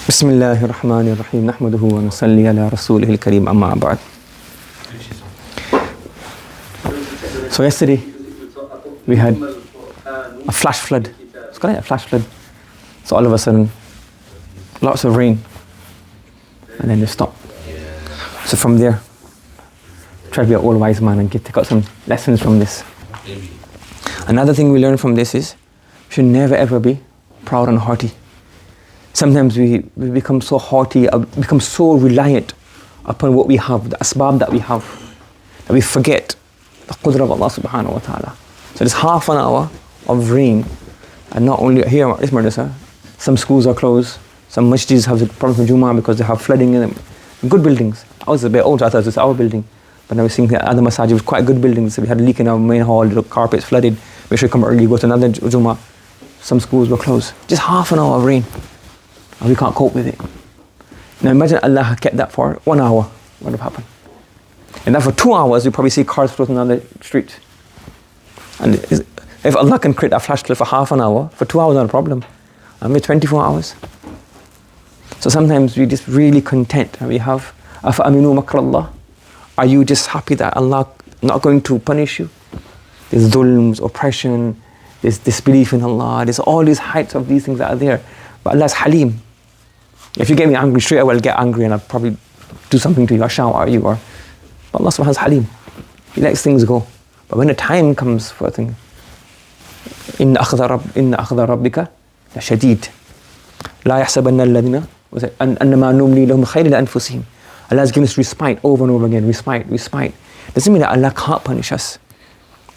بسم الله الرحمن الرحيم نحمده ونصلي على رسوله الكريم أما بعد. So yesterday we had a flash flood. It's called a flash flood. So all of a sudden, lots of rain, and then they stopped. So from there, try to be an old wise man and take out some lessons from this. Another thing we learn from this is we should never ever be proud and haughty. Sometimes we become so haughty, become so reliant upon what we have, the asbab that we have, that we forget the qudra of Allah subhanahu wa ta'ala. So there's half an hour of rain, and not only here at this madrasa, some schools are closed, some masjids have problems with Jummah because they have flooding in them. Good buildings. I was a bit older, I thought it was our building, but now we're seeing the other masajid with quite good buildings. So we had a leak in our main hall, the carpets flooded, we should come early, go to another Jummah. Some schools were closed. Just half an hour of rain, and we can't cope with it. Now imagine Allah had kept that for 1 hour, what would have happened? And then for 2 hours, you probably see cars floating down the street. And if Allah can create that flash flood for half an hour, for 2 hours not a problem. I mean 24 hours. So sometimes we're just really content and we have أَفَأَمِنُوا مَكْرَ اللَّهِ. Are you just happy that Allah not going to punish you? There's dhulms, oppression, there's disbelief in Allah, there's all these heights of these things that are there. But Allah's Halim. If you get me angry straight away, I'll get angry and I'll probably do something to you, I'll shout at you. But Allah subhanahu wa ta'ala is Halim. He lets things go. But when the time comes for a thing, إِنَّ أَخْذَ رَبِّكَ لَشَدِيدٌ لَا يَحْسَبَنَّ الَّذِينَ أَنَّمَا نُمْلِي لَهُمْ خَيْرٌ لِأَنفُسِهِمْ. Allah has given us respite over and over again, respite. Doesn't mean that Allah can't punish us.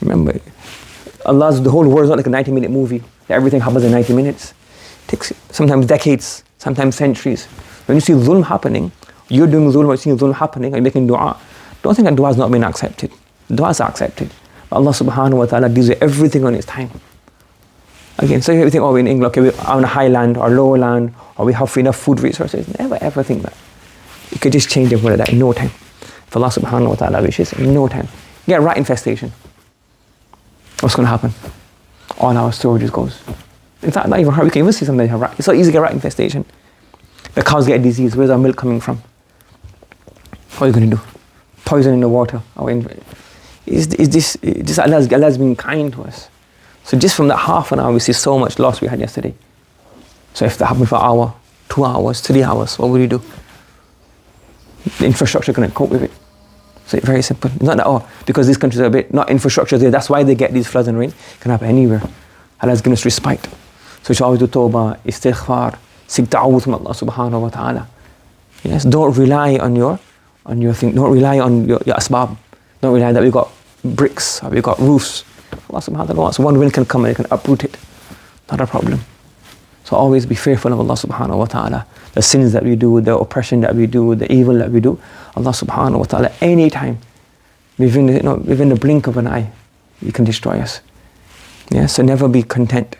Remember, the whole world is not like a 90-minute movie. Everything happens in 90 minutes. It takes sometimes decades, sometimes centuries. When you see dhulm happening, you're doing dhulm, or seeing dhulm happening, and you're making dua, don't think that dua is not being accepted. Dua is accepted. But Allah subhanahu wa ta'ala deals with everything on its time. Again, so you think, oh, we're in England, okay, we're on a high land or lower land, or we have enough food resources. Never ever think that. You could just change everything like that in no time. If Allah subhanahu wa ta'ala wishes, in no time. You get a rat infestation. What's going to happen? All our storages goes. In fact, not even hard. We can even see somebody have rat. It's so easy to get rat infestation. The cows get a disease. Where's our milk coming from? What are you going to do? Poison in the water. Is Allah's being kind to us. So just from that half an hour, we see so much loss we had yesterday. So if that happened for an hour, 2 hours, 3 hours, what would you do? The infrastructure couldn't cope with it. So it's very simple. It's not that, because these countries are a bit, not infrastructure there, that's why they get these floods and rain. It can happen anywhere. Allah's given us respite. So you should always do tawbah, istighfar, seek ta'awudh from Allah subhanahu wa ta'ala. Yes, don't rely on your thing, don't rely on your asbab. Don't rely that we've got bricks or we've got roofs. Allah subhanahu wa ta'ala wants one wind can come and it can uproot it. Not a problem. So always be fearful of Allah subhanahu wa ta'ala. The sins that we do, the oppression that we do, the evil that we do, Allah subhanahu wa ta'ala, any time, within the blink of an eye, He can destroy us. Yes, so never be content.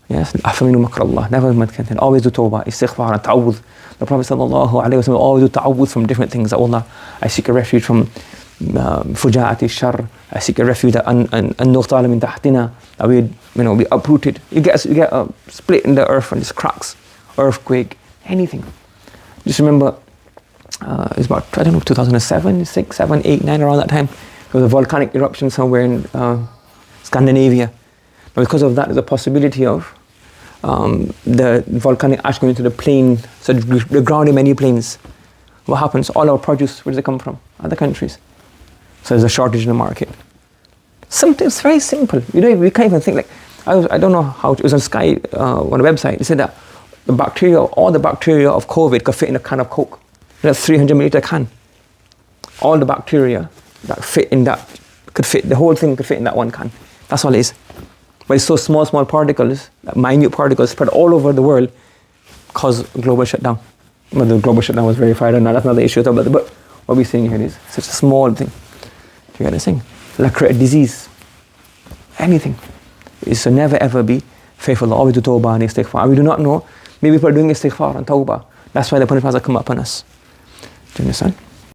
Yes, أَفَمِنُوا مَكْرَ اللَّهِ. Never be content. Always do tawbah, istighfar, and ta'awudh. The Prophet sallallahu alayhi wa sallam always do ta'awudh from different things. Allah, I seek a refuge from fuja'ati shar. I seek a refuge that an nuqtala min tahtina. We uprooted. You get a split in the earth and just cracks, earthquake, anything. Just remember, it was about, 2007, 6, 7, 8, 9, around that time. There was a volcanic eruption somewhere in Scandinavia. But because of that, there's a possibility of the volcanic ash going into the plain, so the ground in many plains. What happens? All our produce, where does it come from? Other countries. So there's a shortage in the market. It's very simple. We can't even think like, I don't know how, it was on Sky, on a website, they said that all the bacteria of COVID could fit in a can of Coke. That's 300 milliliter can. All the bacteria that fit in that, the whole thing could fit in that one can. That's all it is. But it's so small particles, minute particles spread all over the world, cause global shutdown. But the global shutdown was verified or not, that's another issue. But what we're saying here is such a small thing. You get this thing? Like create a disease. Anything. So never ever be faithful. Always do tawbah and istighfar. And we do not know. Maybe people are doing istighfar and tawbah. That's why the punishments have come upon us. Do you understand?